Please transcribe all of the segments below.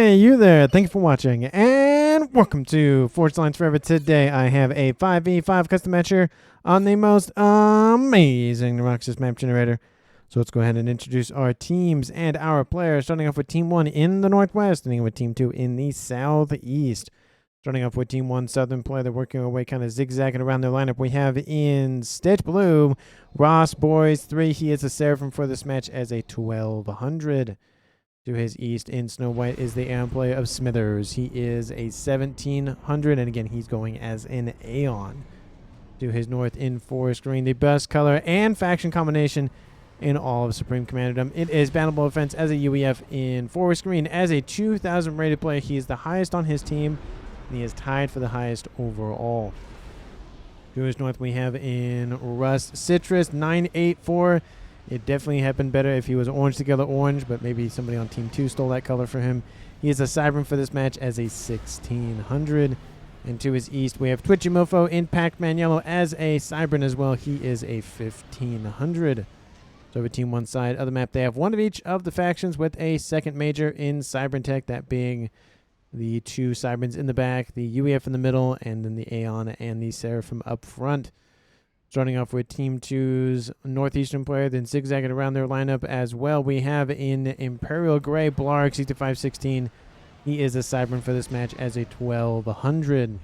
Hey, you there. Thank you for watching, and welcome to Forged Lines Forever. Today, I have a 5v5 custom match here on the most amazing Roxas map generator. So let's go ahead and introduce our teams and our players, starting off with Team 1 in the Northwest, ending with Team 2 in the Southeast. Starting off with Team 1 Southern player, they're working their way kind of zigzagging around their lineup. We have in Stitch Blue, Ross Boys 3. He is a Seraphim for this match as a 1200. To his east in Snow White is the Aeon player of Smithers. He is a 1700, and again, he's going as an Aeon. To his north in Forest Green, the best color and faction combination in all of Supreme Commanderdom. It is Bannable Offense as a UEF in Forest Green. As a 2000 rated player, he is the highest on his team, and he is tied for the highest overall. To his north, we have in Rust Citrus 984. It definitely had been better if he was orange together orange, but maybe somebody on Team 2 stole that color for him. He is a Cybern for this match as a 1600. And to his east, we have Twitchy Mofo in Pac-Man Yellow as a Cybern as well. He is a 1500. So over Team 1 side of the map, they have one of each of the factions with a second major in Cybern Tech, that being the two Cyberns in the back, the UEF in the middle, and then the Aeon and the Seraphim up front. Starting off with Team 2's Northeastern player, then zigzagging around their lineup as well. We have in Imperial Gray, Blarg 6516. He is a Cybern for this match as a 1200.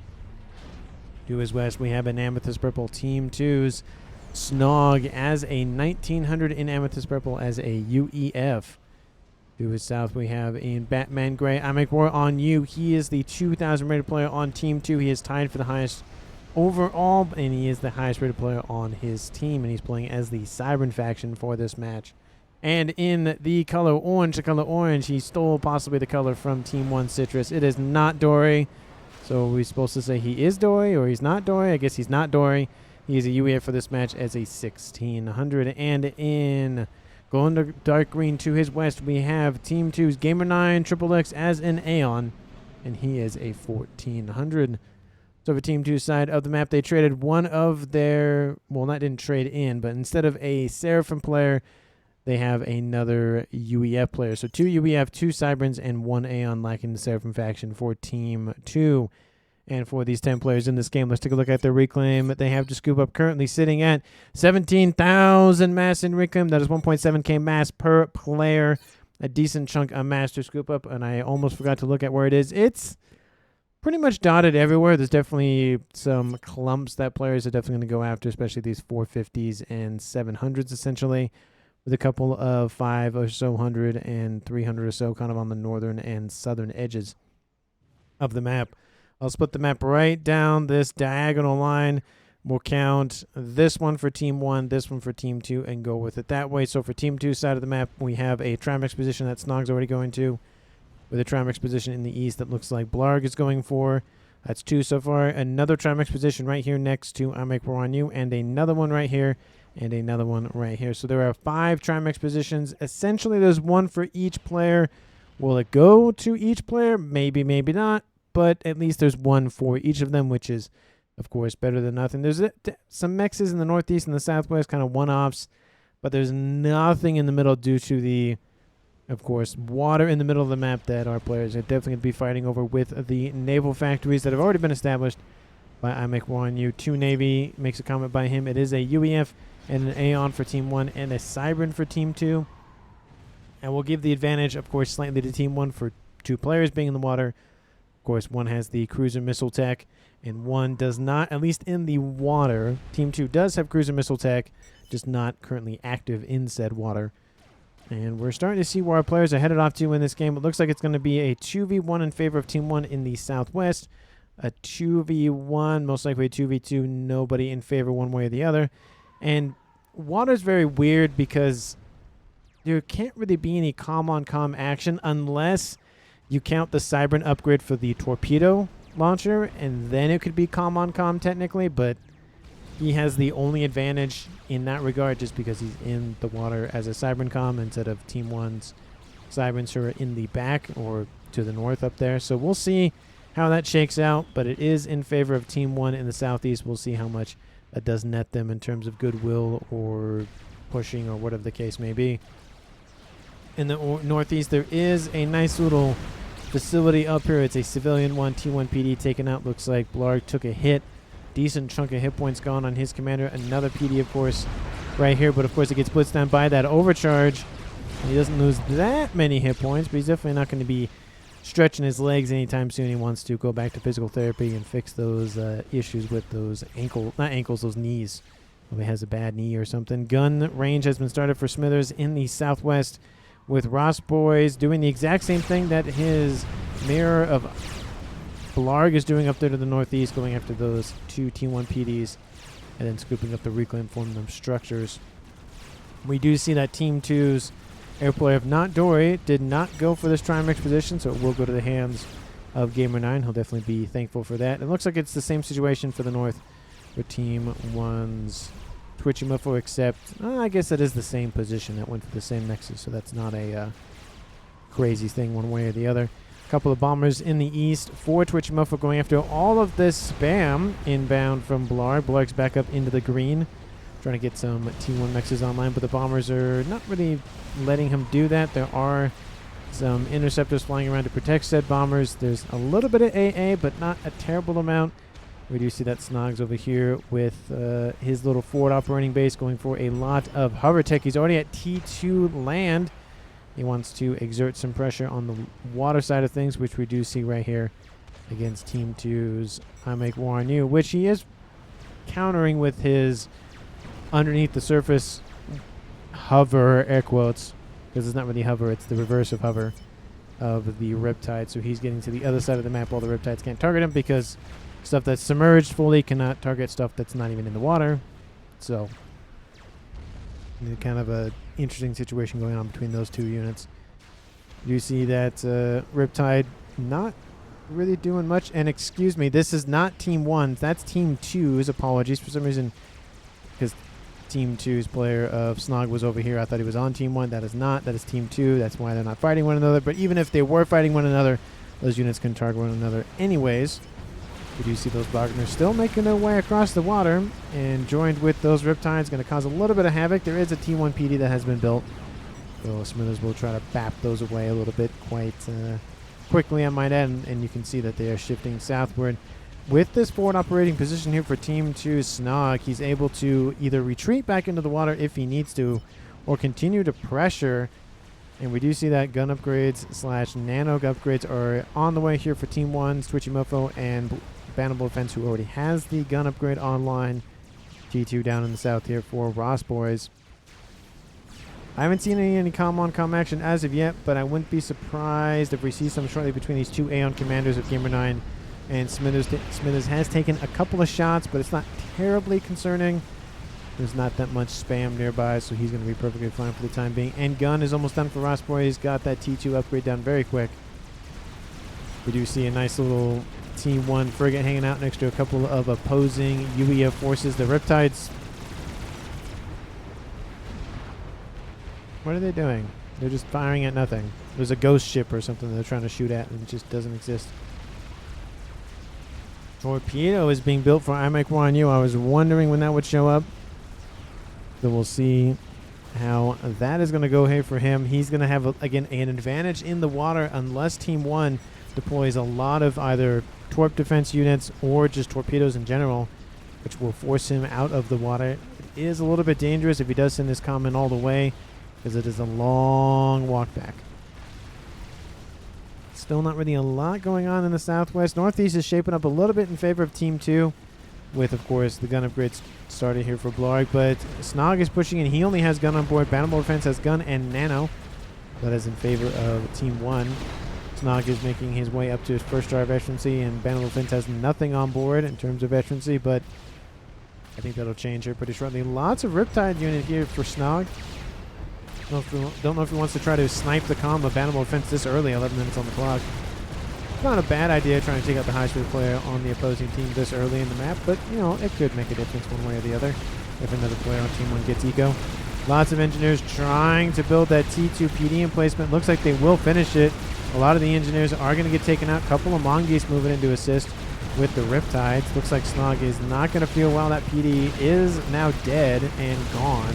To his west, we have an Amethyst Purple, Team 2's Snog as a 1900 in Amethyst Purple as a UEF. To his south, we have in Batman Gray, I Make War on You. He is the 2000 rated player on Team 2. He is tied for the highest overall, and he is the highest rated player on his team, and he's playing as the Cybern faction for this match. And in the color orange, he stole possibly the color from Team 1 Citrus. It is not Dory. So are we supposed to say he is Dory or he's not Dory? I guess he's not Dory. He is a UEF for this match as a 1600. And in Golden Dark Green to his west, we have Team 2's Gamer9 XXX as an Aeon, and he is a 1400. So for Team 2 side of the map, they traded one of their, well, not didn't trade in, but instead of a Seraphim player, they have another UEF player. So 2 UEF, 2 Cyberns, and 1 Aeon lacking the Seraphim faction for Team 2. And for these 10 players in this game, let's take a look at their reclaim that they have to scoop up, currently sitting at 17,000 mass in reclaim. That is 1.7k mass per player. A decent chunk of mass to scoop up, and I almost forgot to look at where it is. It's pretty much dotted everywhere. There's definitely some clumps that players are definitely going to go after, especially these 450s and 700s essentially, with a couple of 5 or so 100 and 300 or so kind of on the northern and southern edges of the map. I'll split the map right down this diagonal line. We'll count this one for Team 1, this one for Team 2, and go with it that way. So for Team 2 side of the map, we have a Trimax position that Snog's already going to, with a Trimax position in the east that looks like Blarg is going for. That's 2 so far. Another Trimax position right here next to I Make War on You, and another one right here, and another one right here. So there are 5 Trimax positions. Essentially, there's one for each player. Will it go to each player? Maybe, maybe not. But at least there's one for each of them, which is, of course, better than nothing. There's some mexes in the northeast and the southwest, kind of one-offs. But there's nothing in the middle due to the, of course, water in the middle of the map that our players are definitely going to be fighting over with the naval factories that have already been established by I Make War on You. 2 Navy makes a comment by him. It is a UEF and an Aeon for Team 1 and a Cybern for Team 2. And we'll give the advantage, of course, slightly to Team 1 for 2 players being in the water. Of course, one has the cruiser missile tech, and one does not, at least in the water. Team 2 does have cruiser missile tech, just not currently active in said water. And we're starting to see where our players are headed off to in this game. It looks like it's going to be a 2v1 in favor of Team 1 in the southwest. A 2v1, most likely a 2v2, nobody in favor one way or the other. And water's very weird because there can't really be any com-on-com action unless you count the Cybern upgrade for the torpedo launcher, and then it could be com-on-com technically, but he has the only advantage in that regard just because he's in the water as a Cybern com instead of Team 1's Cyberns who are in the back or to the north up there. So we'll see how that shakes out, but it is in favor of Team 1 in the southeast. We'll see how much that does net them in terms of goodwill or pushing or whatever the case may be. In the northeast, there is a nice little facility up here. It's a civilian one, T1 PD taken out. Looks like Blarg took a hit. Decent chunk of hit points gone on his commander. Another PD, of course, right here. But, of course, it gets blitzed down by that overcharge. And he doesn't lose that many hit points, but he's definitely not going to be stretching his legs anytime soon. He wants to go back to physical therapy and fix those issues with those those knees. Well, he has a bad knee or something. Gun range has been started for Smithers in the southwest, with Ross Boys doing the exact same thing that his mirror of Blarg is doing up there to the northeast, going after those two T1 PDs and then scooping up the reclaim, forming them structures. We do see that Team 2's air player of Not Dory did not go for this Trimix position, so it will go to the hands of Gamer9. He'll definitely be thankful for that. It looks like it's the same situation for the north with Team 1's Twitchy Muffo, except I guess that is the same position that went for the same nexus, so that's not a crazy thing one way or the other. A couple of bombers in the east for Twitchy Muffo going after all of this spam inbound from Blarg. Blarg's back up into the green, trying to get some T1 nexus online, but the bombers are not really letting him do that. There are some interceptors flying around to protect said bombers. There's a little bit of AA, but not a terrible amount. We do see that Snogs over here with his little forward operating base going for a lot of hover tech. He's already at T2 land. He wants to exert some pressure on the water side of things, which we do see right here against Team 2's I Make War on You, which he is countering with his underneath the surface hover, air quotes, because it's not really hover, it's the reverse of hover of the Riptide. So he's getting to the other side of the map while the Riptides can't target him, because stuff that's submerged fully cannot target stuff that's not even in the water. So kind of a interesting situation going on between those two units. You see that Riptide not really doing much. And excuse me, this is not Team 1. That's Team 2's. Apologies. For some reason, because Team 2's player of Snog was over here, I thought he was on Team 1. That is not. That is Team 2. That's why they're not fighting one another. But even if they were fighting one another, those units can target one another anyways. We do see those Wagner's still making their way across the water, and joined with those Riptides, going to cause a little bit of havoc. There is a T1 PD that has been built, so Smithers will try to bap those away a little bit quite quickly, I might add, and you can see that they are shifting southward. With this forward operating position here for Team 2 Snog, he's able to either retreat back into the water if he needs to, or continue to pressure. And we do see that gun upgrades / nano upgrades are on the way here for Team 1's Twitchy Mofo and Bannable Defense, who already has the gun upgrade online. T2 down in the south here for Ross Boys. I haven't seen any com-on-com action as of yet, but I wouldn't be surprised if we see some shortly between these two Aeon commanders of Gamer9 and Smithers. Smithers has taken a couple of shots, but it's not terribly concerning. There's not that much spam nearby, so he's going to be perfectly fine for the time being. And gun is almost done for Ross Boys. Got that T2 upgrade down very quick. We do see a nice little T1 frigate hanging out next to a couple of opposing UEF forces. The Riptides, what are they doing? They're just firing at nothing. There's a ghost ship or something they're trying to shoot at, and it just doesn't exist. Torpedo is being built for I Make War on You. I was wondering when that would show up. So we'll see how that is going to go here for him. He's going to have, again, an advantage in the water unless Team 1 deploys a lot of either torp defense units or just torpedoes in general, which will force him out of the water. It is a little bit dangerous if he does send his comment all the way, because it is a long walk back. Still not really a lot going on in the southwest. Northeast is shaping up a little bit in favor of Team 2, with, of course, the gun upgrades started here for Blarg. But Snog is pushing in. He only has gun on board. Bannable Defense has gun and nano. That is in favor of Team 1. Snog is making his way up to his first star of veterancy, and Bannable Defense has nothing on board in terms of veterancy, but I think that'll change here pretty shortly. Lots of Riptide unit here for Snog. Don't know if he wants to try to snipe the comm of Bannable Defense this early, 11 minutes on the clock. Not a bad idea trying to take out the high speed player on the opposing team this early in the map, but, you know, it could make a difference one way or the other if another player on Team 1 gets eco. Lots of engineers trying to build that T2 PD emplacement. Looks like they will finish it. A lot of the engineers are going to get taken out. A couple of Mongeese moving in to assist with the Riptides. Looks like Snog is not going to feel well. That PD is now dead and gone.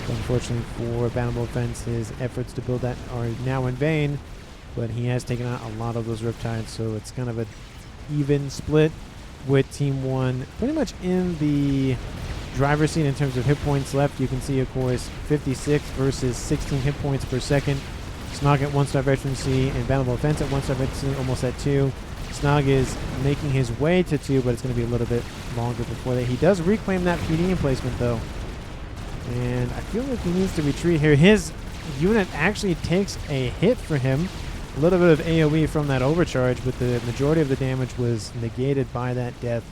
So unfortunately for Bannable Defense, his efforts to build that are now in vain. but he has taken out a lot of those Riptides, so it's kind of an even split with Team 1 pretty much in the driver's seat in terms of hit points left. You can see, of course, 56 versus 16 hit points per second. Snog at 1-star veterancy and Boundable Offense at 1-star veterancy, almost at 2. Snog is making his way to 2, but it's going to be a little bit longer before that. He does reclaim that PD emplacement, though. And I feel like he needs to retreat here. His unit actually takes a hit for him. A little bit of AoE from that overcharge, but the majority of the damage was negated by that death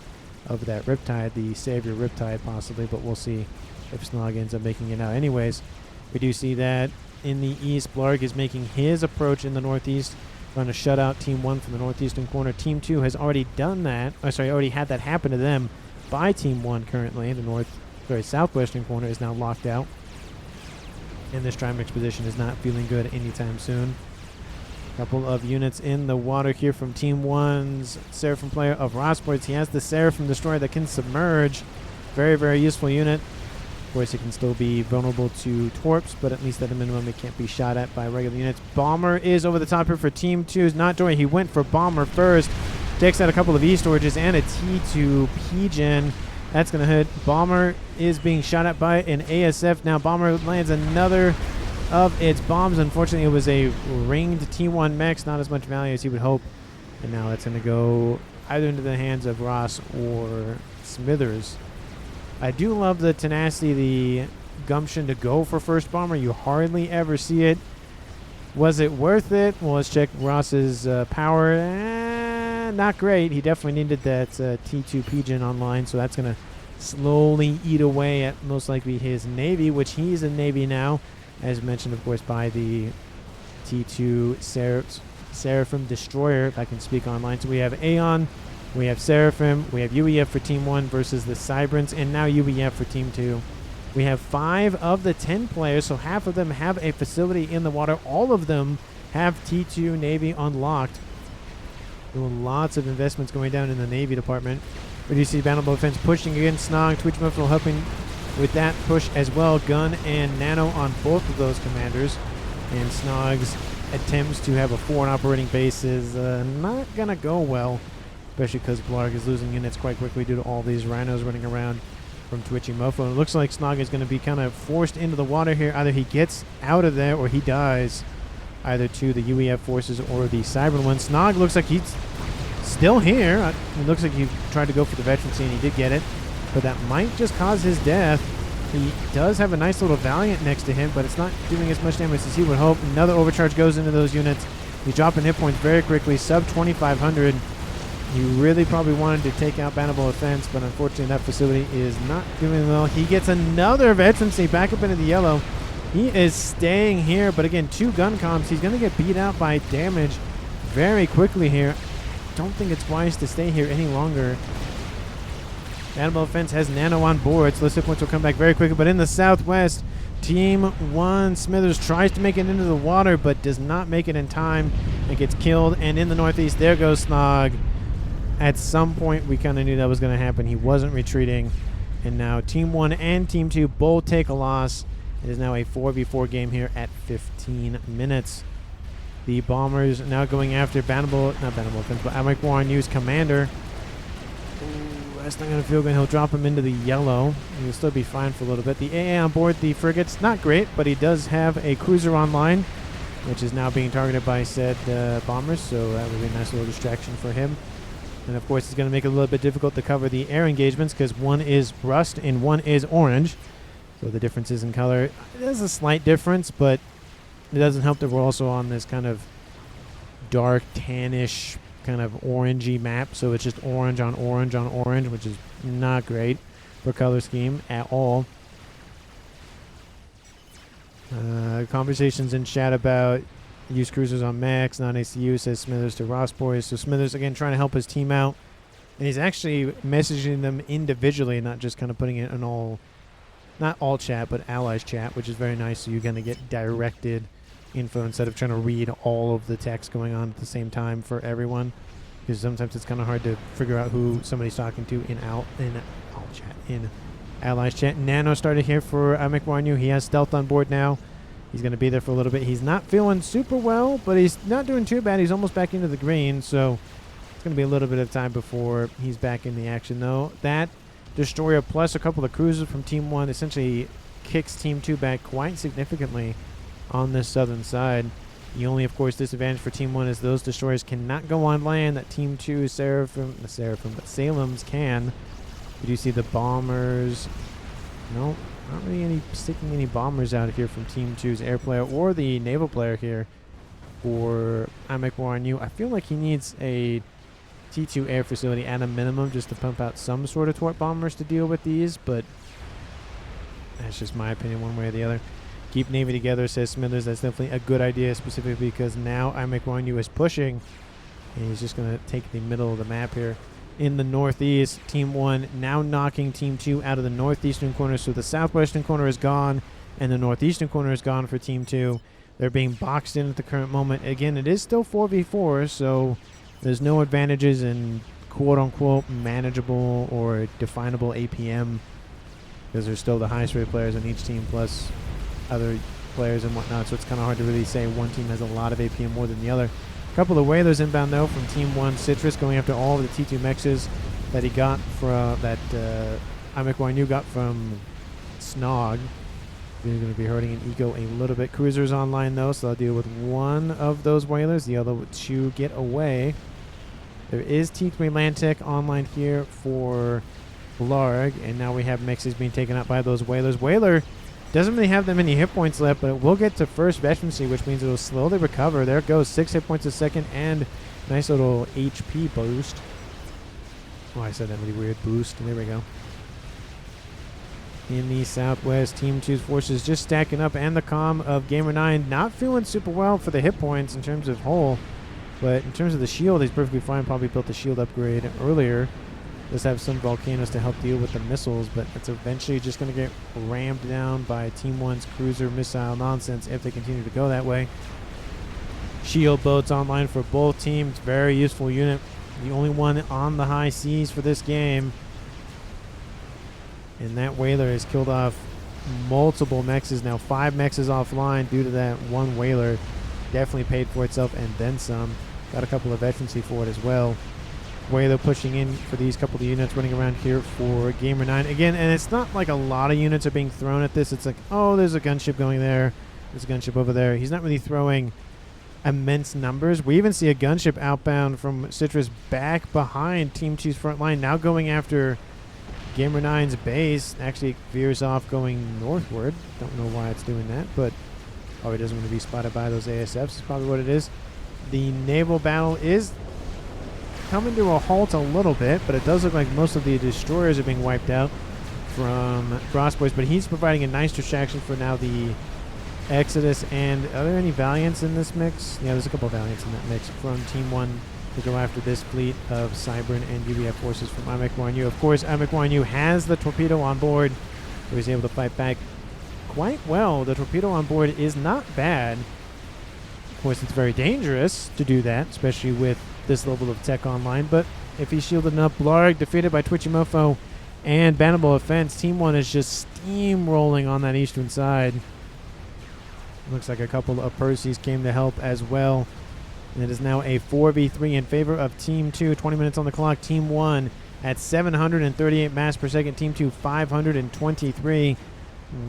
of that Riptide, the Savior Riptide possibly, but we'll see if Snog ends up making it out. Anyways, we do see that in the east, Blarg is making his approach in the northeast, trying to shut out Team 1 from the northeastern corner. Team 2 has already done that. Already had that happen to them by Team 1 currently. The southwestern corner is now locked out. And this Trimix position is not feeling good anytime soon. Couple of units in the water here from Team 1's Seraphim player of Rossports. He has the Seraphim Destroyer that can submerge. Very, very useful unit. Of course, it can still be vulnerable to torps, but at least at a minimum, it can't be shot at by regular units. Bomber is over the top here for Team 2's Not Dory. He went for Bomber first. Takes out a couple of E-storages and a T2 P-Gen. That's going to hit. Bomber is being shot at by an ASF. Now Bomber lands another of its bombs. Unfortunately, it was a ringed T1 mech, not as much value as he would hope. And now it's going to go either into the hands of Ross or Smithers. I do love the tenacity, the gumption to go for first Bomber. You hardly ever see it. Was it worth it? Well, let's check Ross's power. Not great. He definitely needed that T2 P-Gen online, so that's going to slowly eat away at most likely his Navy, which he's a Navy now, as mentioned, of course, by the T2 Seraphim Destroyer, if I can speak online. So we have Aeon, we have Seraphim, we have UEF for Team 1 versus the Cybrants, and now UEF for Team 2. We have 5 of the 10 players, so half of them have a facility in the water. All of them have T2 Navy unlocked. Doing lots of investments going down in the Navy department. We do see Boundable Offense pushing against Snog. Twitch Muffle helping with that push as well. Gun and Nano on both of those commanders. And Snog's attempts to have a forward operating base is not going to go well, especially because Blarg is losing units quite quickly due to all these rhinos running around from Twitchy Mofo. It looks like Snog is going to be kind of forced into the water here. Either he gets out of there or he dies, either to the UEF forces or the Cybern one. Snog looks like he's still here. It looks like he tried to go for the veterancy and he did get it, but that might just cause his death. He does have a nice little Valiant next to him, but it's not doing as much damage as he would hope. Another overcharge goes into those units. He's dropping hit points very quickly, sub 2,500. You really probably wanted to take out Bannable Offense, but unfortunately that facility is not doing well. He gets another veterancy back up into the yellow. He is staying here, but again, 2 gun comps. He's going to get beat out by damage very quickly here. Don't think it's wise to stay here any longer. Bannable Offense has Nano on board, so those hit points will come back very quickly. But in the southwest, Team 1 Smithers tries to make it into the water, but does not make it in time and gets killed. And in the northeast, there goes Snog. At some point, we kind of knew that was going to happen. He wasn't retreating. And now Team 1 and Team 2 both take a loss. It is now a 4v4 game here at 15 minutes. The Bombers now going after Atomic War News Commander. Ooh, that's not going to feel good. He'll drop him into the yellow. He'll still be fine for a little bit. The AA on board the frigates, not great, but he does have a cruiser online, which is now being targeted by said bombers, so that would be a nice little distraction for him. And of course, it's going to make it a little bit difficult to cover the air engagements because one is rust and one is orange. So the differences in color, there's a slight difference, but it doesn't help that we're also on this kind of dark tannish kind of orangey map. So it's just orange on orange on orange, which is not great for color scheme at all. Conversations in chat about use cruisers on mechs, non-ACU, says Smithers to Ross Boys. So Smithers, again, trying to help his team out. And he's actually messaging them individually, not just kind of putting it in all, not all chat, but allies chat, which is very nice. So you're going to get directed info instead of trying to read all of the text going on at the same time for everyone. Because sometimes it's kind of hard to figure out who somebody's talking to in allies chat. Nano started here for Atomic War New. He has stealth on board now. He's going to be there for a little bit. He's not feeling super well, but he's not doing too bad. He's almost back into the green, so it's going to be a little bit of time before he's back in the action, though. That destroyer plus a couple of cruisers from Team 1 essentially kicks Team 2 back quite significantly on this southern side. The only, of course, disadvantage for Team 1 is those destroyers cannot go on land that Team 2 Salem's can. You do see the bombers. No, not really sticking any bombers out here from Team 2's air player or the naval player here for IMEC1U. I feel like he needs a T2 air facility at a minimum just to pump out some sort of torp bombers to deal with these, but that's just my opinion one way or the other. Keep Navy together, says Smithers. That's definitely a good idea, specifically because now IMEC1U is pushing, and he's just going to take the middle of the map here. In the northeast, Team 1 now knocking Team 2 out of the northeastern corner, so the southwestern corner is gone, and the northeastern corner is gone for Team 2. They're being boxed in at the current moment. Again, it is still 4v4, so there's no advantages in quote-unquote manageable or definable APM, because there's still the highest rated players on each team plus other players and whatnot, so it's kind of hard to really say one team has a lot of APM more than the other. A couple of whalers inbound, though, from Team 1 Citrus, going after all of the T2 mexes that he got from that IMEC1U got from Snog. They're going to be hurting an eco a little bit. Cruisers online, though, so I'll deal with one of those whalers. The other two get away. There is T3 Lantic online here for Blarg, and now we have mexes being taken out by those whalers. Whaler doesn't really have that many hit points left, but it will get to first veterancy, which means it will slowly recover. There it goes, 6 hit points a second, and nice little HP boost. Oh, I said that really weird. Boost. There we go. In the southwest, Team 2's forces just stacking up, and the comm of Gamer9 not feeling super well for the hit points in terms of hull, but in terms of the shield, he's perfectly fine. Probably built the shield upgrade earlier. Does have some volcanoes to help deal with the missiles, but it's eventually just going to get rammed down by Team 1's cruiser missile nonsense if they continue to go that way. Shield boats online for both teams. Very useful unit. The only one on the high seas for this game. And that whaler has killed off multiple mexes. Now 5 mexes offline due to that one whaler. Definitely paid for itself and then some. Got a couple of veterancy for it as well. Whaler pushing in for these couple of units running around here for Gamer9. Again, and it's not like a lot of units are being thrown at this. It's like, oh, there's a gunship going there. There's a gunship over there. He's not really throwing immense numbers. We even see a gunship outbound from Citrus back behind Team 2's front line, now going after Gamer9's base. Actually veers off going northward. Don't know why it's doing that, but probably doesn't want to be spotted by those ASFs. Is probably what it is. The naval battle is coming to a halt a little bit, but it does look like most of the destroyers are being wiped out from Frostboys, but he's providing a nice distraction for now the Exodus. And are there any Valiants in this mix? Yeah, there's a couple of Valiants in that mix from Team 1 to go after this fleet of Cybern and UBF forces from IMEC1U. Of course, IMEC1U has the torpedo on board, so he's able to fight back quite well. The torpedo on board is not bad. Of course, it's very dangerous to do that, especially with this level of tech online, but if he's shielded up, Blarg defeated by Twitchy Mofo and Bannable Offense. Team 1 is just steamrolling on that eastern side. Looks like a couple of Percys came to help as well. And it is now a 4v3 in favor of Team 2. 20 minutes on the clock. Team 1 at 738 mass per second. Team 2 523.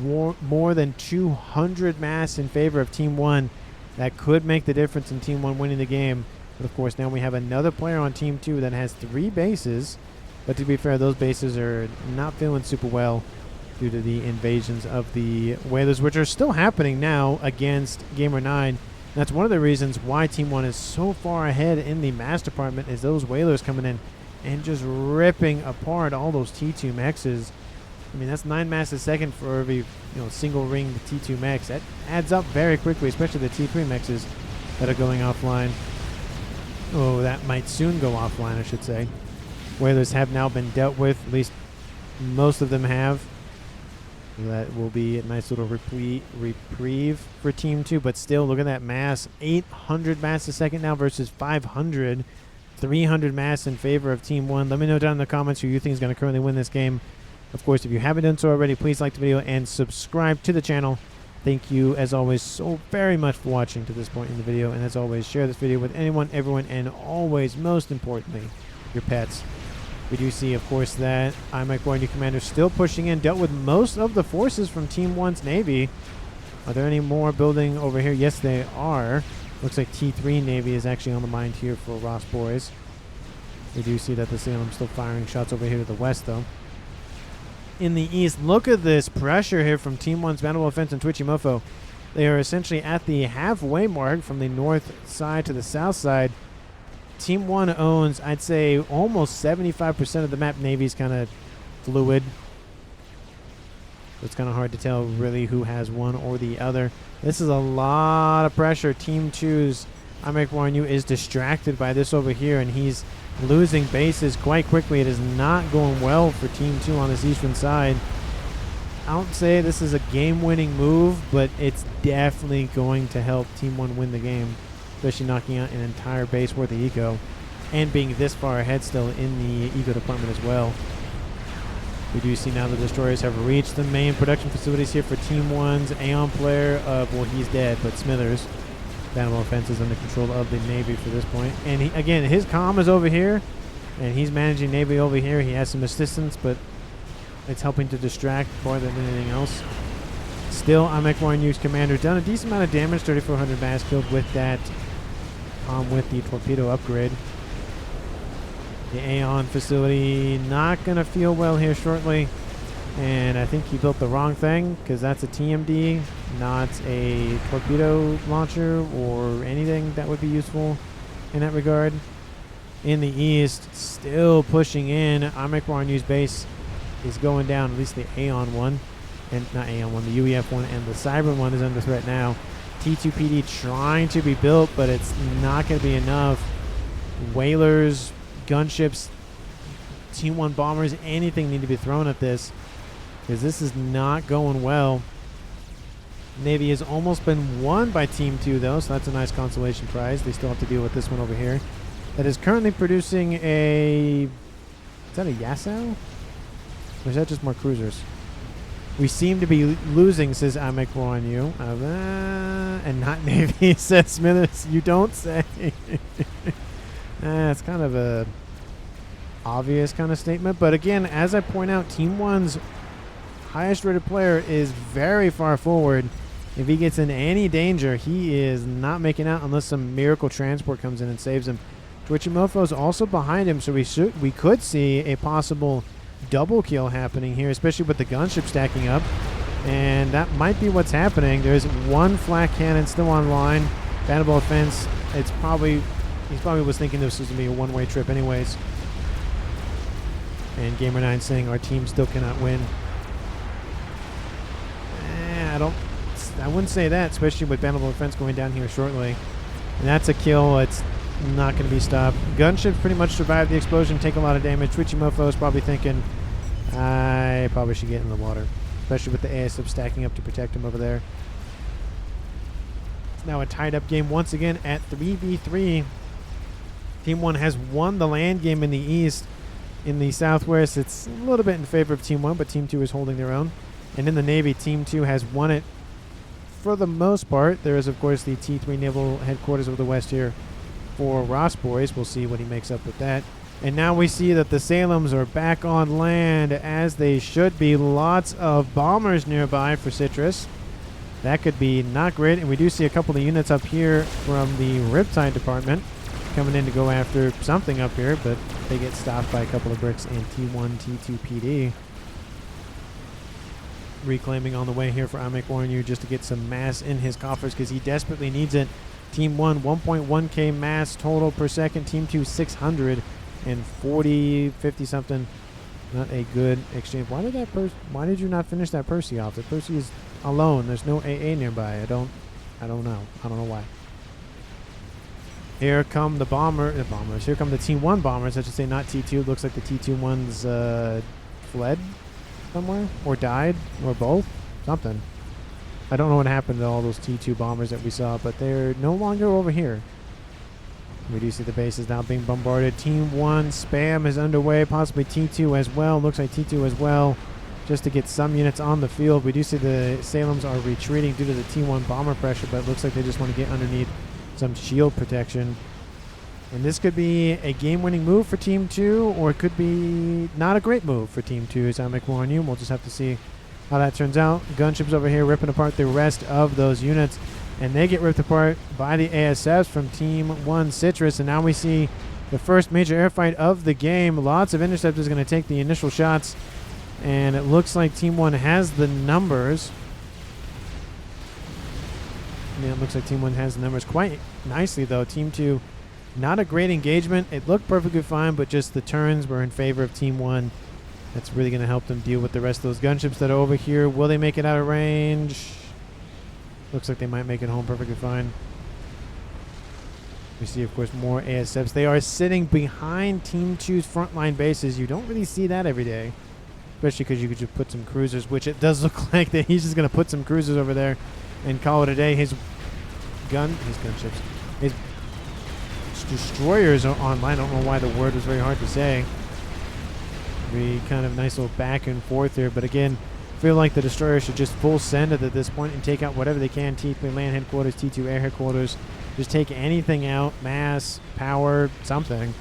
More than 200 mass in favor of Team 1. That could make the difference in Team 1 winning the game. But of course, now we have another player on Team 2 that has 3 bases. But to be fair, those bases are not feeling super well due to the invasions of the whalers, which are still happening now against Gamer9. That's one of the reasons why Team 1 is so far ahead in the mass department, is those whalers coming in and just ripping apart all those T2 mexes. I mean, that's 9 mass a second for every single ring T2 mex. That adds up very quickly, especially the T3 mexes that are going offline. Oh, that might soon go offline, I should say. Whalers have now been dealt with, at least most of them have. That will be a nice little reprieve for Team 2, but still, look at that mass. 800 mass a second now versus 500. 300 mass in favor of Team 1. Let me know down in the comments who you think is going to currently win this game. Of course, if you haven't done so already, please like the video and subscribe to the channel. Thank you, as always, so very much for watching to this point in the video. And as always, share this video with anyone, everyone, and always, most importantly, your pets. We do see, of course, that Nuke Commander still pushing in. Dealt with most of the forces from Team 1's Navy. Are there any more building over here? Yes, they are. Looks like T3 Navy is actually on the mind here for Ross Boys. We do see that the Salem's still firing shots over here to the west, though. In the east, look at this pressure here from Team 1's Naval Offense and Twitchy Mofo. They are essentially at the halfway mark from the north side to the south side. Team 1 owns, I'd say, almost 75% of the map. Navy's kind of fluid. It's kind of hard to tell really who has one or the other. This is a lot of pressure. Team 2's Nuke is distracted by this over here, and he's losing bases quite quickly. It is not going well for Team 2 on this eastern side. I don't say this is a game-winning move, but it's definitely going to help Team 1 win the game, especially knocking out an entire base worth of eco and being this far ahead still in the eco department as well. We do see now the destroyers have reached the main production facilities here for Team 1's Aeon player of, well, he's dead, but Smithers. Naval Offense is under control of the Navy for this point. And he, again, his comm is over here, and he's managing Navy over here. He has some assistance, but it's helping to distract more than anything else. Still, Nuke's commander done a decent amount of damage, 3,400 mass killed with that, with the torpedo upgrade. The Aeon facility not going to feel well here shortly. And I think he built the wrong thing, because that's a TMD, not a torpedo launcher or anything that would be useful in that regard. In the east, still pushing in. Nuke's base is going down, at least the Aeon one. And not Aeon one, the UEF one, and the Cyber one is under threat now. T2PD trying to be built, but it's not going to be enough. Whalers, gunships, Team 1 bombers, anything need to be thrown at this, because this is not going well. Navy has almost been won by Team 2, though, so that's a nice consolation prize. They still have to deal with this one over here. That is currently producing a... Is that a Yasau? Or is that just more cruisers? We seem to be losing, says Nuke. And not Navy, says Smithers. You don't say. It's kind of a obvious kind of statement. But again, as I point out, Team 1's highest rated player is very far forward. If he gets in any danger, he is not making out unless some miracle transport comes in and saves him. Twitchy Mofo is also behind him, so we could see a possible double kill happening here, especially with the gunship stacking up. And that might be what's happening. There's one flak cannon still online. Naval Offense, he probably was thinking this was going to be a one-way trip anyways. And Gamer9 saying our team still cannot win. I wouldn't say that, especially with Naval Offense going down here shortly. And that's a kill. It's not going to be stopped. Gunships pretty much survived the explosion, take a lot of damage. Twitchy Mofo is probably thinking, I probably should get in the water, especially with the ASF stacking up to protect him over there. It's now a tied-up game once again at 3v3. Team 1 has won the land game in the east. In the southwest, it's a little bit in favor of Team 1, but Team 2 is holding their own. And in the Navy, Team 2 has won it for the most part. There is, of course, the T3 Naval Headquarters of the West here for Ross Boys. We'll see what he makes up with that. And now we see that the Salems are back on land, as they should be. Lots of bombers nearby for Citrus. That could be not great. And we do see a couple of units up here from the Riptide department coming in to go after something up here, but they get stopped by a couple of bricks and T1, T2 PD. Reclaiming on the way here for Nuke just to get some mass in his coffers, because he desperately needs it. Team 1, 1.1k mass total per second. Team 2, 640, 50 something. Not a good exchange. Why did you not finish that Percy off? The Percy is alone. There's no AA nearby. I don't know. I don't know why. Here come the bombers. Here come the Team 1 bombers. I should say, not T2. Looks like the T2 ones fled somewhere, or died, or both. Something. I don't know what happened to all those T2 bombers that we saw, but they're no longer over here. We do see the base is now being bombarded. Team 1 spam is underway, possibly T2 as well. Looks like T2 as well. just to get some units on the field. We do see the Salems are retreating due to the T1 bomber pressure, but it looks like they just want to get underneath some shield protection. And this could be a game-winning move for Team 2, or it could be not a great move for Team 2. So I'll make more on you. We'll just have to see how that turns out. Gunships over here ripping apart the rest of those units, and they get ripped apart by the ASFs from Team 1 Citrus. And now we see the first major airfight of the game. Lots of interceptors going to take the initial shots, and it looks like Team 1 has the numbers. Yeah, it looks like Team 1 has the numbers quite nicely, though. Team 2, not a great engagement. It looked perfectly fine, but just the turns were in favor of Team 1. That's really going to help them deal with the rest of those gunships that are over here. Will they make it out of range? Looks like they might make it home perfectly fine. We see, of course, more ASFs. They are sitting behind Team 2's frontline bases. You don't really see that every day, especially because you could just put some cruisers, which it does look like that he's just going to put some cruisers over there and call it a day. His gunships, his destroyers are online. I don't know why the word was very hard to say. Very kind of nice little back and forth here, but again, I feel like the destroyer should just full send it at this point and take out whatever they can. T3 land headquarters, T2 air headquarters. Just take anything out, mass, power, something.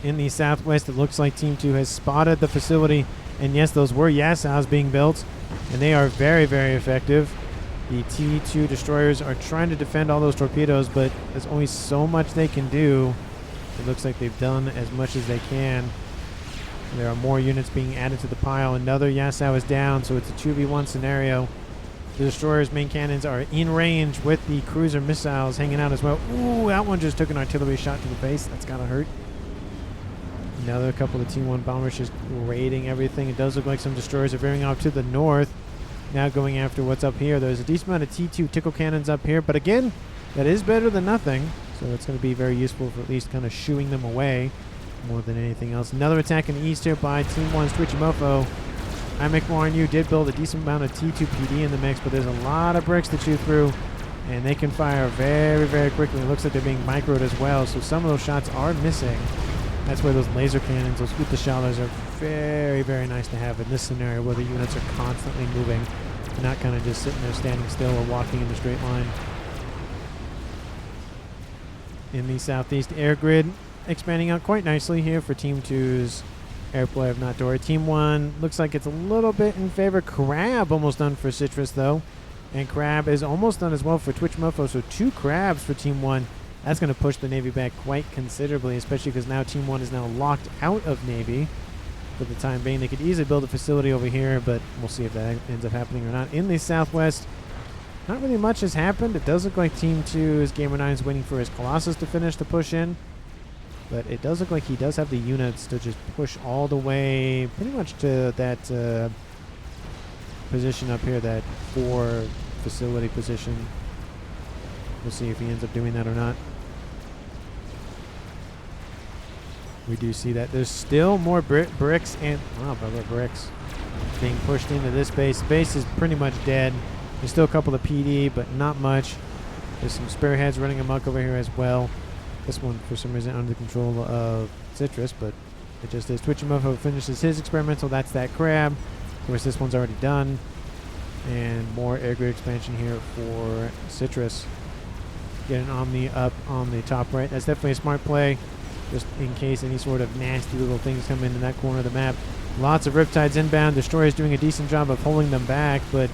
In the southwest, it looks like Team 2 has spotted the facility, and yes, those were Yasaus being built, and they are very, very effective. The T2 destroyers are trying to defend all those torpedoes, but there's only so much they can do. It looks like they've done as much as they can. There are more units being added to the pile. Another Yasau is down, so it's a 2v1 scenario. The destroyer's main cannons are in range with the cruiser missiles hanging out as well. Ooh, that one just took an artillery shot to the face. That's gotta hurt. Another couple of T1 bombers just raiding everything. It does look like some destroyers are veering off to the north. Now going after what's up here. There's a decent amount of T2 tickle cannons up here, but again, that is better than nothing. So it's going to be very useful for at least kind of shooing them away more than anything else. Another attack in the east here by Team 1's Twitchy Mofo. IMEC did build a decent amount of T2 PD in the mix, but there's a lot of bricks to chew through, and they can fire very, very quickly. It looks like they're being microed as well, so some of those shots are missing. That's where those laser cannons, those Utashallers, are very, very nice to have in this scenario where the units are constantly moving, not kind of just sitting there standing still or walking in a straight line. In the southeast air grid, expanding out quite nicely here for Team 2's airplay of Not Dory. Team 1 looks like it's a little bit in favor. Crab almost done for Citrus, though. And Crab is almost done as well for Twitch Mofo, so 2 crabs for Team 1. That's going to push the Navy back quite considerably, especially because now Team 1 is now locked out of Navy for the time being. They could easily build a facility over here, but we'll see if that ends up happening or not. In the southwest, not really much has happened. It does look like Team 2's Gamer 9 is waiting for his Colossus to finish the push in, but it does look like he does have the units to just push all the way pretty much to that position up here, that 4 facility position. We'll see if he ends up doing that or not. We do see that there's still more bricks and bricks being pushed into this base. The base is pretty much dead. There's still a couple of PD, but not much. There's some spearheads running amok over here as well. This one, for some reason, under the control of Citrus, but it just is. Twitchy Mofo finishes his experimental. That's that crab. Of course, this one's already done. And more air grid expansion here for Citrus. Get an Omni up on the top right. That's definitely a smart play, just in case any sort of nasty little things come into that corner of the map. Lots of Riptides inbound. Destroyer's doing a decent job of holding them back, but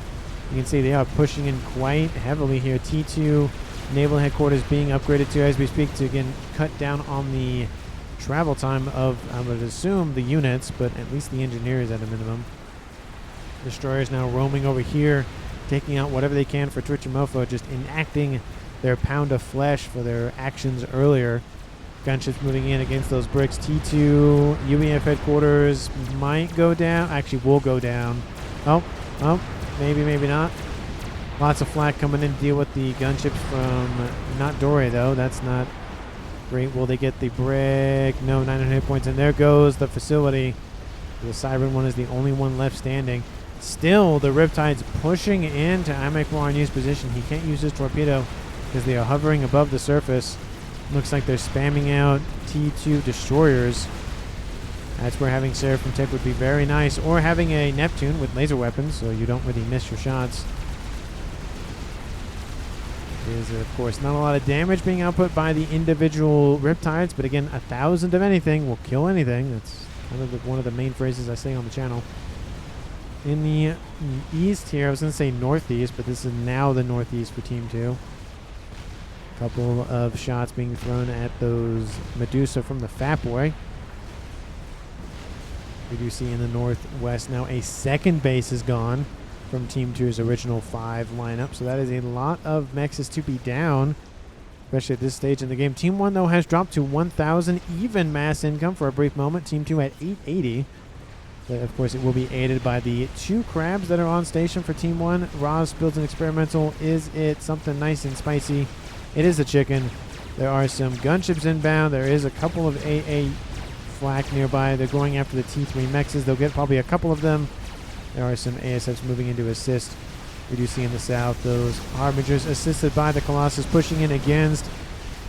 you can see they are pushing in quite heavily here. T2 Naval Headquarters being upgraded to, as we speak, to again cut down on the travel time of, I would assume, the units, but at least the engineers at a minimum. Destroyers now roaming over here, taking out whatever they can for Twitchy Mofo, just enacting their pound of flesh for their actions earlier. Gunships moving in against those bricks. T2 UEF headquarters might go down. Actually, will go down. Oh, maybe, maybe not. Lots of flak coming in to deal with the gunships from Not Dory, though. That's not great. Will they get the brick? No, 900 hit points. And there goes the facility. The Siren one is the only one left standing. Still, the Riptide's pushing into IMEC position. He can't use his torpedo because they are hovering above the surface. Looks like they're spamming out T2 destroyers. That's where having Seraphim Tech would be very nice, or having a Neptune with laser weapons, so you don't really miss your shots. Is of course not a lot of damage being output by the individual Riptides, but again, 1,000 of anything will kill anything. That's kind of one of the main phrases I say on the channel. In the east here, I was going to say northeast, but this is now the northeast for Team 2. A couple of shots being thrown at those Medusa from the Fat Boy. We do see in the northwest now a second base is gone from Team 2's original 5 lineup. So that is a lot of mexes to be down, especially at this stage in the game. Team 1, though, has dropped to 1,000 even mass income for a brief moment. Team 2 at 880. But, of course, it will be aided by the 2 crabs that are on station for Team 1. Roz builds an experimental. Is it something nice and spicy? It is a chicken. There are some gunships inbound. There is a couple of AA flak nearby. They're going after the T3 mexes. They'll get probably a couple of them. There are some ASFs moving in to assist. We do see in the south those Harbingers assisted by the Colossus pushing in against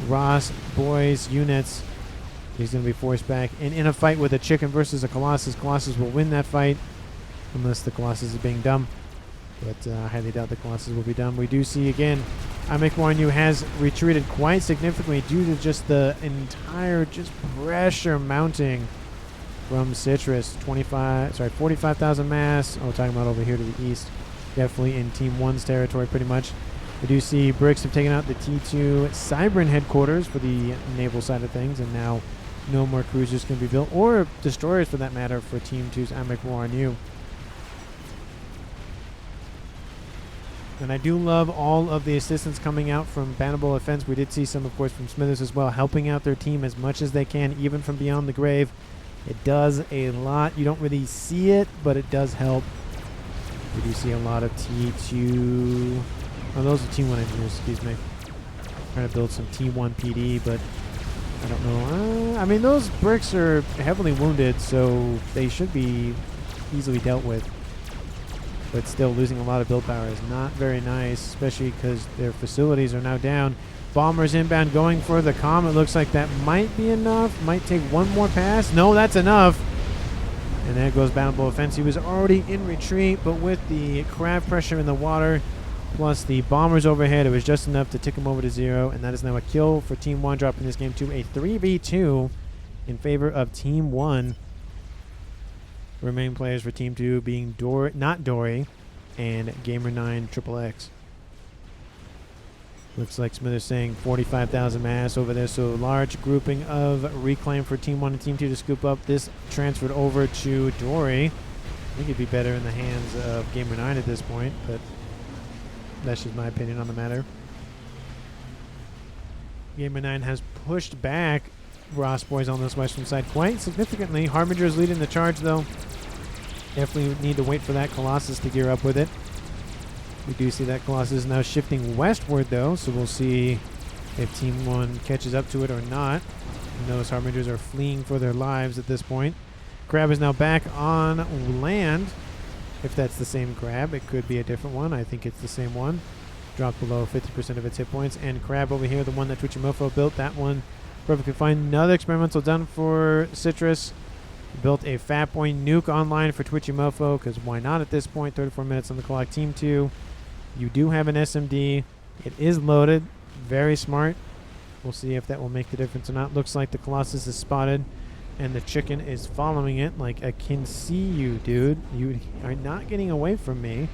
Ross Boy's units. He's going to be forced back. And in a fight with a chicken versus a Colossus, Colossus will win that fight. Unless the Colossus is being dumb. But I highly doubt the Colossus will be dumb. We do see again, Amekwarnu has retreated quite significantly due to just the entire pressure mounting from Citrus. 45,000 mass. Oh, talking about over here to the east. Definitely in Team 1's territory pretty much. We do see Bricks have taken out the T2 Cybran headquarters for the naval side of things, and now no more cruisers can be built, or destroyers for that matter, for Team 2's Amekwarnu. And I do love all of the assistance coming out from Bannable Offense. We did see some, of course, from Smithers as well, helping out their team as much as they can, even from beyond the grave. It does a lot. You don't really see it, but it does help. We do see a lot of T2... Oh, those are T1 engineers, excuse me. Trying to build some T1 PD, but I don't know. I mean, those bricks are heavily wounded, so they should be easily dealt with. But still, losing a lot of build power is not very nice, especially because their facilities are now down. Bombers inbound going for the comm. It looks like that might be enough. Might take one more pass. No, that's enough. And there goes Bannable Offense. He was already in retreat, but with the crab pressure in the water, plus the bombers overhead, it was just enough to tick him over to 0. And that is now a kill for Team 1, dropping this game to a 3v2 in favor of Team 1. Remaining players for Team 2 being not Dory and Gamer9 XXX. Looks like Smithers saying 45,000 mass over there, so large grouping of reclaim for Team 1 and Team 2 to scoop up. This transferred over to Dory. I think it'd be better in the hands of Gamer9 at this point, but that's just my opinion on the matter. Gamer9 has pushed back Ross Boys on this western side quite significantly. Harbinger is leading the charge, though. Definitely need to wait for that Colossus to gear up with it. We do see that Colossus now shifting westward, though, so we'll see if Team 1 catches up to it or not. And those Harbingers are fleeing for their lives at this point. Crab is now back on land. If that's the same Crab, it could be a different one. I think it's the same one. Dropped below 50% of its hit points. And Crab over here, the one that Twitchy built, that one perfectly fine. Another experimental done for Citrus. Built a Fat Boy Nuke online for Twitchy Mofo, because why not at this point? 34 minutes on the clock. Team 2, you do have an SMD. It is loaded. Very smart. We'll see if that will make the difference or not. Looks like the Colossus is spotted, and the chicken is following it. Like, I can see you, dude. You are not getting away from me.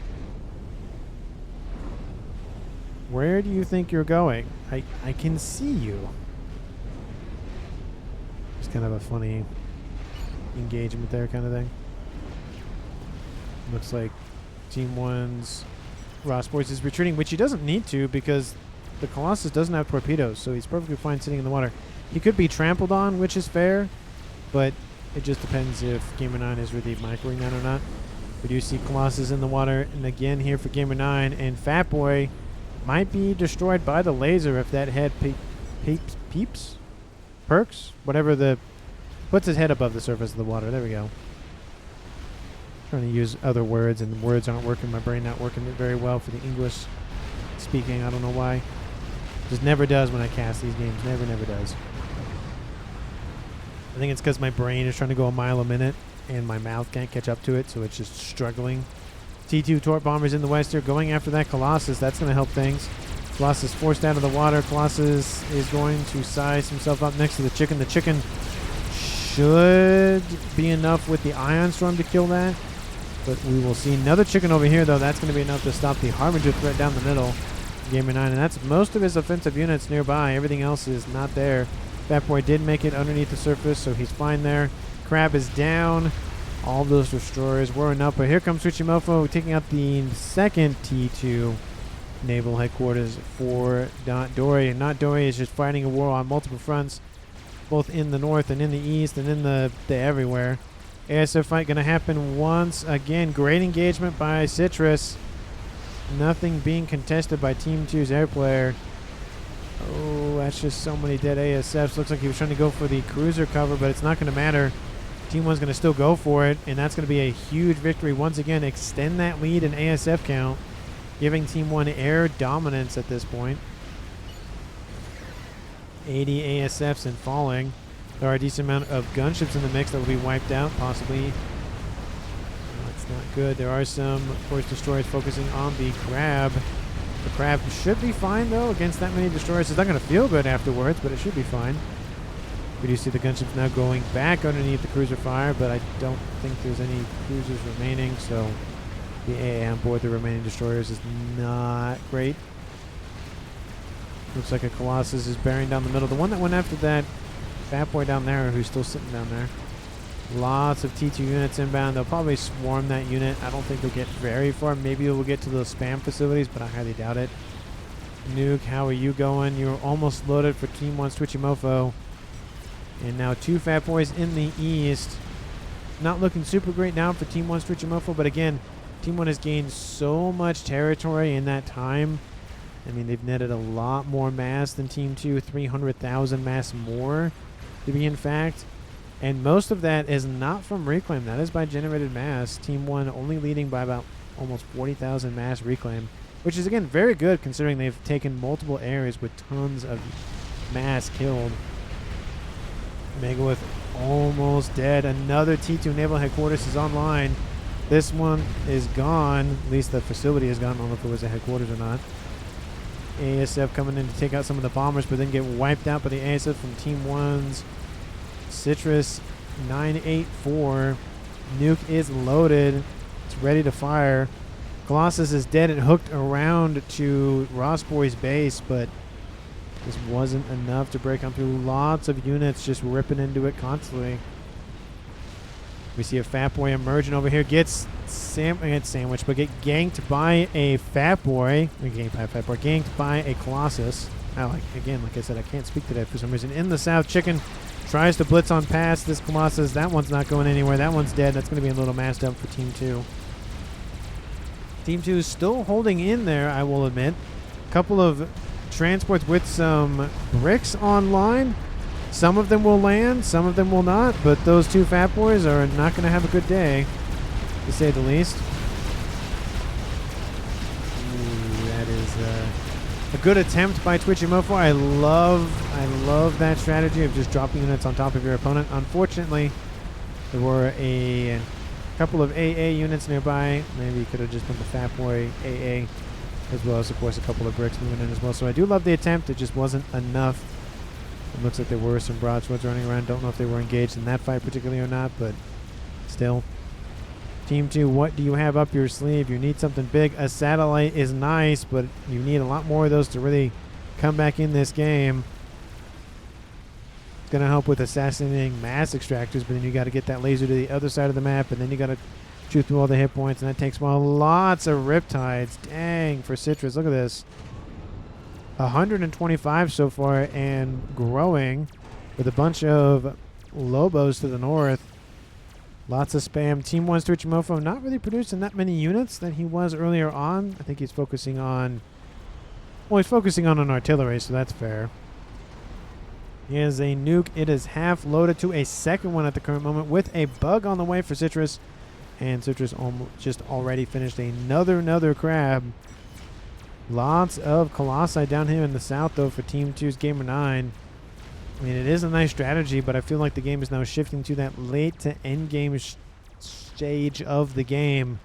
Where do you think you're going? I can see you. It's kind of a funny engagement there, kind of thing. Looks like Team 1's Ross Boys is retreating, which he doesn't need to because the Colossus doesn't have torpedoes, so he's perfectly fine sitting in the water. He could be trampled on, which is fair, but it just depends if Gamer9 is really microing that or not. We do see Colossus in the water, and again here for Gamer9, and Fat Boy might be destroyed by the laser if that head perks, whatever the... Puts his head above the surface of the water. There we go. Trying to use other words, and the words aren't working. My brain not working very well for the English speaking. I don't know why. Just never does when I cast these games. Never does. I think it's because my brain is trying to go a mile a minute and my mouth can't catch up to it, so it's just struggling. T2 Torp bombers in the west here going after that Colossus. That's going to help things. Colossus forced out of the water. Colossus is going to size himself up next to the chicken. The chicken should be enough with the Ion Storm to kill that, but we will see. Another chicken over here, though. That's going to be enough to stop the Harbinger threat down the middle. Gamer 9, and that's most of his offensive units nearby. Everything else is not there. Fat Boy did make it underneath the surface, so he's fine there. Crab is down. All those destroyers were enough, but here comes Tsuchimofo taking out the second T2 naval headquarters for Dory. And not Dory is just fighting a war on multiple fronts, both in the north and in the east and in the everywhere. ASF fight going to happen once again. Great engagement by Citrus. Nothing being contested by Team 2's air player. Oh, that's just so many dead ASFs. Looks like he was trying to go for the cruiser cover, but it's not going to matter. Team 1's going to still go for it, and that's going to be a huge victory. Once again, extend that lead in ASF count, giving Team 1 air dominance at this point. 80 ASFs and falling. There are a decent amount of gunships in the mix that will be wiped out, possibly. That's not good. There are some force destroyers focusing on the Crab. The Crab should be fine, though, against that many destroyers. It's not going to feel good afterwards, but it should be fine. We do see the gunships now going back underneath the cruiser fire, but I don't think there's any cruisers remaining, so the AA on board the remaining destroyers is not great. Looks like a Colossus is bearing down the middle. The one that went after that Fat Boy down there, who's still sitting down there. Lots of T2 units inbound. They'll probably swarm that unit. I don't think they'll get very far. Maybe we'll get to those spam facilities, but I highly doubt it. Nuke, how are you going? You're almost loaded for Team 1's Tsuchimofo. And now 2 Fat Boys in the east. Not looking super great now for Team 1's Tsuchimofo, but again, Team 1 has gained so much territory in that time. I mean, they've netted a lot more mass than Team 2, 300,000 mass more, to be in fact. And most of that is not from reclaim. That is by generated mass. Team 1 only leading by about almost 40,000 mass reclaim, which is, again, very good considering they've taken multiple areas with tons of mass killed. Megawith almost dead. Another T2 naval headquarters is online. This one is gone. At least the facility is gone. I don't know if it was a headquarters or not. ASF coming in to take out some of the bombers, but then get wiped out by the ASF from Team 1's Citrus 984. Nuke is loaded. It's ready to fire. Colossus is dead and hooked around to Rossboy's base, but this wasn't enough to break on through. Lots of units just ripping into it constantly. We see a Fat Boy emerging over here. Gets sandwiched, but get ganked by a Fat Boy. Ganked by a Colossus. Like I said, I can't speak to that for some reason. In the south, Chicken tries to blitz on past this Colossus. That one's not going anywhere. That one's dead. That's going to be a little mass dump for Team 2. Team 2 is still holding in there, I will admit. A couple of transports with some bricks online. Some of them will land, some of them will not, but those 2 Fat Boys are not going to have a good day, to say the least. Ooh, that is a good attempt by Tsuchimofo. I love that strategy of just dropping units on top of your opponent. Unfortunately, there were a couple of AA units nearby. Maybe you could have just done the Fat Boy AA, as well as, of course, a couple of bricks moving in as well. So I do love the attempt. It just wasn't enough. It looks like there were some broadswords running around. Don't know if they were engaged in that fight particularly or not, but still. Team 2, what do you have up your sleeve? You need something big. A satellite is nice, but you need a lot more of those to really come back in this game. It's going to help with assassinating mass extractors, but then you got to get that laser to the other side of the map, and then you got to shoot through all the hit points, and that takes a while. Lots of riptides. Dang, for Citrus. Look at this. 125 so far and growing, with a bunch of Lobos to the north. Lots of spam. Team 1's Tsuchimofo not really producing that many units that he was earlier on. I think he's focusing on... Well, he's focusing on an artillery, so that's fair. He has a nuke. It is half loaded to a second one at the current moment with a bug on the way for Citrus. And Citrus just already finished another crab. Lots of Colossi down here in the south, though, for Team 2's Gamer 9. I mean, it is a nice strategy, but I feel like the game is now shifting to that late to end game stage of the game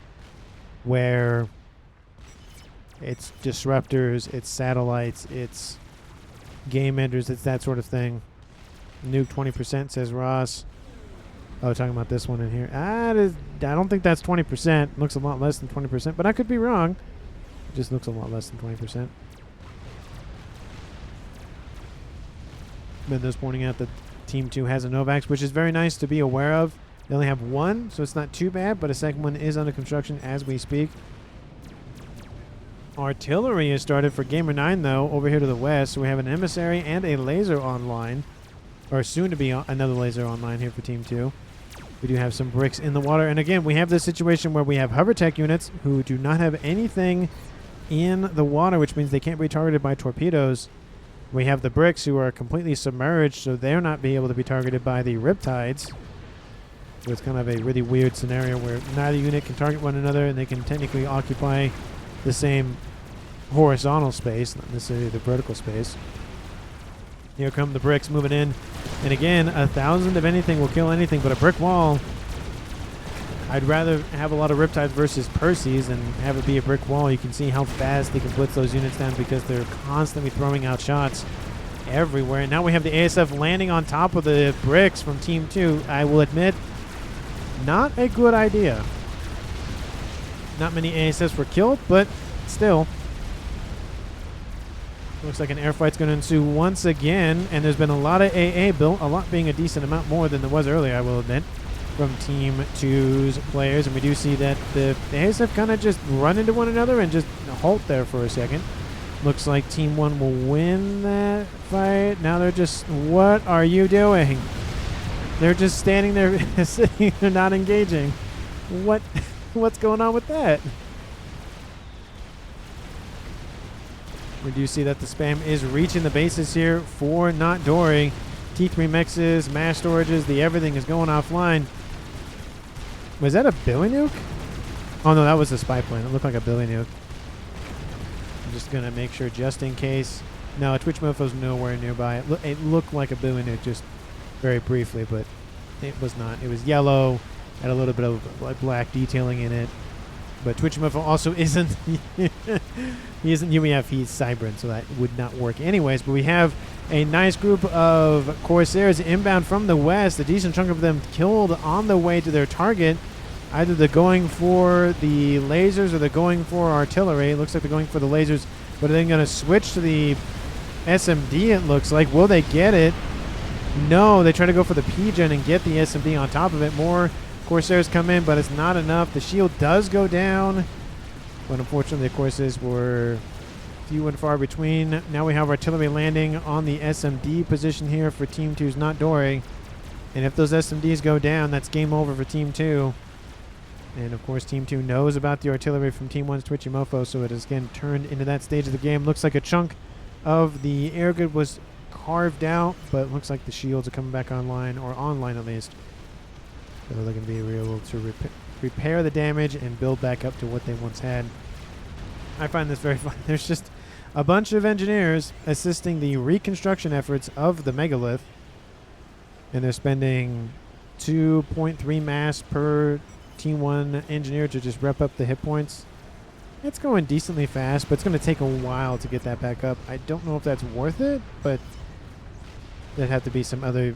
where it's disruptors, it's satellites, it's game enders, it's that sort of thing. Nuke 20%, says Ross. Oh, talking about this one in here. I don't think that's 20%. Looks a lot less than 20%, but I could be wrong. It just looks a lot less than 20%. Mendo's pointing out that Team 2 has a Novax, which is very nice to be aware of. They only have one, so it's not too bad, but a second one is under construction as we speak. Artillery has started for Gamer 9, though, over here to the west. So we have an emissary and a laser online, or soon to be another laser online here for Team 2. We do have some bricks in the water. And again, we have this situation where we have hover tech units who do not have anything in the water, which means they can't be targeted by torpedoes. We have the bricks who are completely submerged, so they're not be able to be targeted by the riptides. So it's kind of a really weird scenario where neither unit can target one another, and they can technically occupy the same horizontal space, not necessarily the vertical space. Here come the bricks moving in. And again, 1,000 of anything will kill anything, but a brick wall. I'd rather have a lot of riptides versus Perseus and have it be a brick wall. You can see how fast they can blitz those units down because they're constantly throwing out shots everywhere. And now we have the ASF landing on top of the bricks from Team 2. I will admit, not a good idea. Not many ASFs were killed, but still. Looks like an air fight's going to ensue once again, and there's been a lot of AA built, a lot being a decent amount more than there was earlier, I will admit, from Team 2's players. And we do see that the ASF kind of just run into one another and just halt there for a second. Looks like Team 1 will win that fight. Now they're just, what are you doing? They're just standing there, sitting there, not engaging. What's going on with that? We do see that the spam is reaching the bases here for not Dory. T3 mixes, mass storages, the everything is going offline. Was that a Billy Nuke? Oh no, that was a spy plane. It looked like a Billy Nuke. I'm just going to make sure just in case. No, Twitch Mofo's nowhere nearby. It looked like a Billy Nuke just very briefly, but it was not. It was yellow, had a little bit of black detailing in it. But Twitch Mofo also isn't he isn't UEF, he's Cybran, so that would not work anyways. But we have a nice group of Corsairs inbound from the west, a decent chunk of them killed on the way to their target. Either they're going for the lasers or they're going for artillery. It looks like they're going for the lasers, but are they going to switch to the SMD, it looks like. Will they get it? No, they try to go for the PGen and get the SMD on top of it. More Corsairs come in, but it's not enough. The shield does go down, but unfortunately the Corsairs were few and far between. Now we have artillery landing on the SMD position here for Team 2's not Dory. And if those SMDs go down, that's game over for Team 2. And of course Team 2 knows about the artillery from Team 1's Twitchy Mofo, so it is again turned into that stage of the game. Looks like a chunk of the air good was carved out, but it looks like the shields are coming back online, or online at least. So they're going to be able to repair the damage and build back up to what they once had. I find this very fun. There's just a bunch of engineers assisting the reconstruction efforts of the megalith, and they're spending 2.3 mass per Team 1 engineer to just rep up the hit points. It's going decently fast, but it's going to take a while to get that back up. I don't know if that's worth it, but there'd have to be some other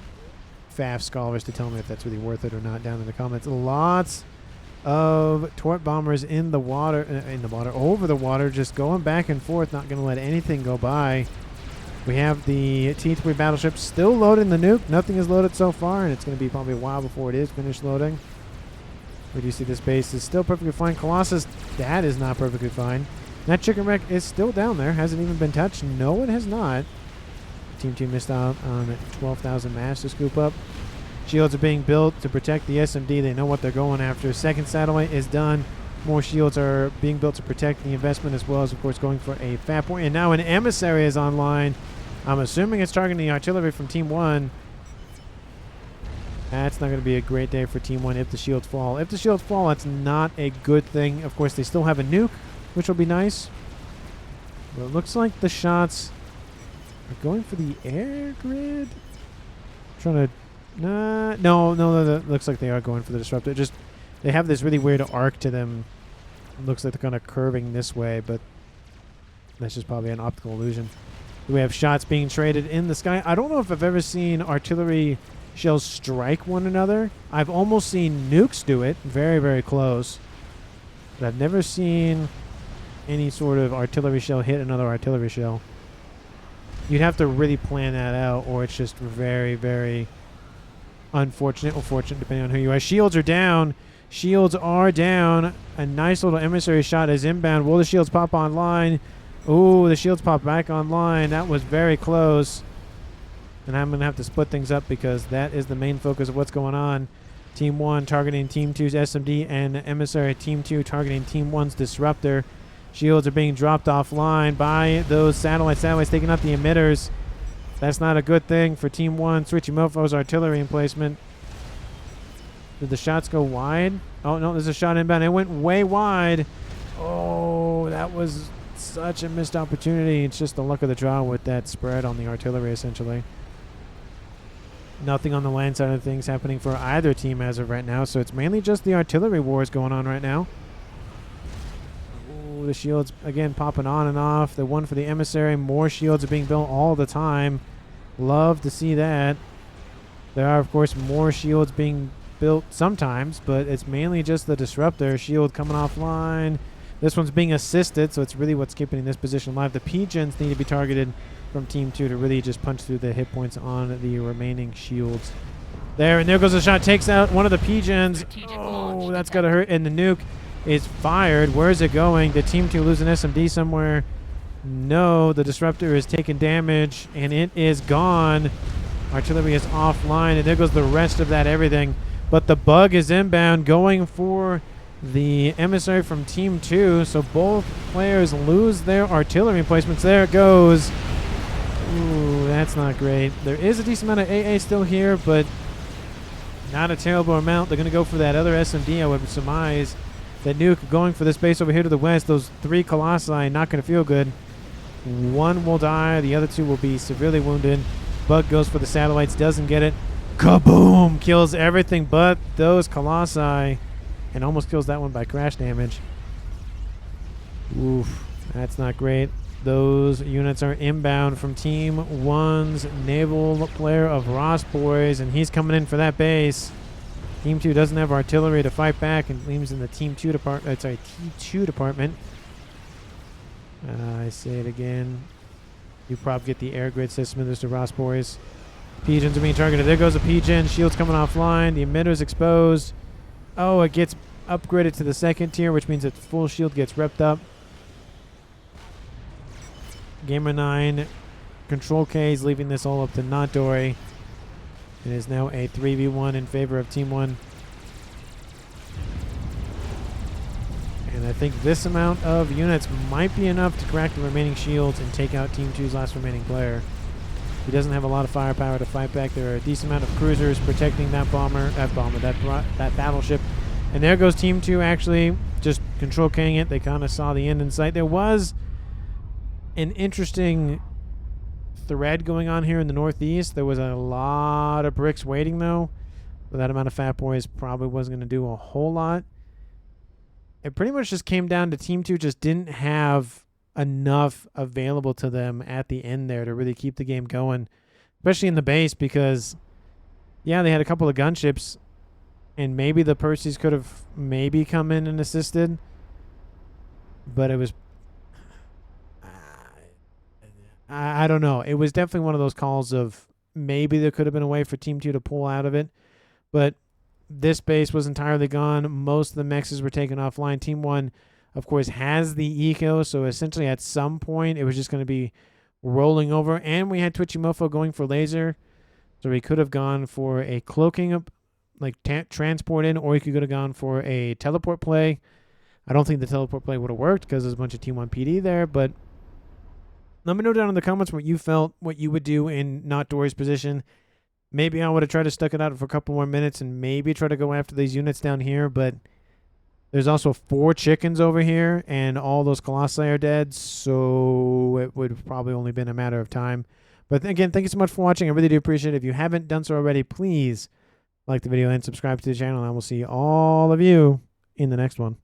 FAF scholars to tell me if that's really worth it or not down in the comments. Lots of Tort bombers in the water, over the water, just going back and forth, not going to let anything go by. We have the T3 battleship still loading the nuke. Nothing is loaded so far, and it's going to be probably a while before it is finished loading. We do see this base is still perfectly fine. Colossus, that is not perfectly fine. That chicken wreck is still down there. Hasn't even been touched. No, it has not. Team 2 missed out on 12,000 mass to scoop up. Shields are being built to protect the SMD. They know what they're going after. Second satellite is done. More shields are being built to protect the investment, as well as, of course, going for a FAF point. And now an emissary is online. I'm assuming it's targeting the artillery from Team 1. That's not going to be a great day for Team 1 if the shields fall. If the shields fall, that's not a good thing. Of course, they still have a nuke, which will be nice. But it looks like the shots are going for the air grid. Trying to... no, that looks like they are going for the disruptor. Just, they have this really weird arc to them. It looks like they're kind of curving this way, but that's just probably an optical illusion. We have shots being traded in the sky. I don't know if I've ever seen artillery shells strike one another. I've almost seen nukes do it. Very, very close. But I've never seen any sort of artillery shell hit another artillery shell. You'd have to really plan that out, or it's just very, very unfortunate or fortunate, depending on who you are. Shields are down. Shields are down. A nice little emissary shot is inbound. Will the shields pop online? Ooh, the shields pop back online. That was very close. And I'm going to have to split things up because that is the main focus of what's going on. Team 1 targeting Team 2's SMD and emissary. Team 2 targeting Team 1's disruptor. Shields are being dropped offline by those satellites. Satellites taking out the emitters. That's not a good thing for Team 1. Switchy Mofo's artillery emplacement. Did the shots go wide? Oh, no, there's a shot inbound. It went way wide. Oh, that was such a missed opportunity. It's just the luck of the draw with that spread on the artillery, essentially. Nothing on the land side of things happening for either team as of right now, so it's mainly just the artillery wars going on right now. Ooh, the shields, again, popping on and off. The one for the emissary. More shields are being built all the time. Love to see that. There are, of course, more shields being built sometimes, but it's mainly just the disruptor. Shield coming offline. This one's being assisted, so it's really what's keeping this position alive. The P-gens need to be targeted from Team 2 to really just punch through the hit points on the remaining shields. There, and there goes the shot. Takes out one of the P-gens. Oh, that's got to hurt. And the nuke is fired. Where is it going? Did Team 2 lose an SMD somewhere? No, the disruptor is taking damage, and it is gone. Artillery is offline, and there goes the rest of that everything. But the bug is inbound, going for the emissary from Team 2, so both players lose their artillery emplacements. There it goes. Ooh, that's not great. There is a decent amount of AA still here, but not a terrible amount. They're going to go for that other SMD, I would surmise. That nuke going for this base over here to the west. Those 3 Colossi not going to feel good. One will die. The other 2 will be severely wounded. Bug goes for the satellites, doesn't get it. Kaboom! Kills everything but those Colossi. And almost kills that one by crash damage. Oof, that's not great. Those units are inbound from Team 1's naval player of Ross Boys, and he's coming in for that base. Team 2 doesn't have artillery to fight back and leaves in the Team 2 department. T2 department. I say it again. You probably get the air grid system, Mr. Ross Boys. Pigeons are being targeted. There goes a Pigeon. Shield's coming offline. The emitter's exposed. Oh, it gets upgraded to the 2nd tier, which means that full shield gets repped up. Gamer 9, Control K is leaving this all up to Notdory. It is now a 3v1 in favor of Team 1. And I think this amount of units might be enough to crack the remaining shields and take out Team 2's last remaining player. He doesn't have a lot of firepower to fight back. There are a decent amount of cruisers protecting that that battleship. And there goes Team 2 actually just Control K-ing it. They kind of saw the end in sight. There was an interesting thread going on here in the northeast. There was a lot of bricks waiting, though. But that amount of Fat Boys probably wasn't going to do a whole lot. It pretty much just came down to Team 2 just didn't have enough available to them at the end there to really keep the game going, especially in the base, because, yeah, they had a couple of gunships, and maybe the Percys could have maybe come in and assisted, but it was... I don't know. It was definitely one of those calls of maybe there could have been a way for Team 2 to pull out of it, but this base was entirely gone. Most of the mexes were taken offline. Team 1, of course, has the eco, so essentially at some point it was just going to be rolling over, and we had Twitchy Mofo going for laser, so he could have gone for a cloaking up, like transport in, or he could have gone for a teleport play. I don't think the teleport play would have worked because there's a bunch of Team 1 PD there, but let me know down in the comments what you felt, what you would do in Not Dory's position. Maybe I would have tried to stuck it out for a couple more minutes and maybe try to go after these units down here, but there's also 4 chickens over here, and all those Colossi are dead, so it would have probably only been a matter of time. But again, thank you so much for watching. I really do appreciate it. If you haven't done so already, please like the video and subscribe to the channel. And I will see all of you in the next one.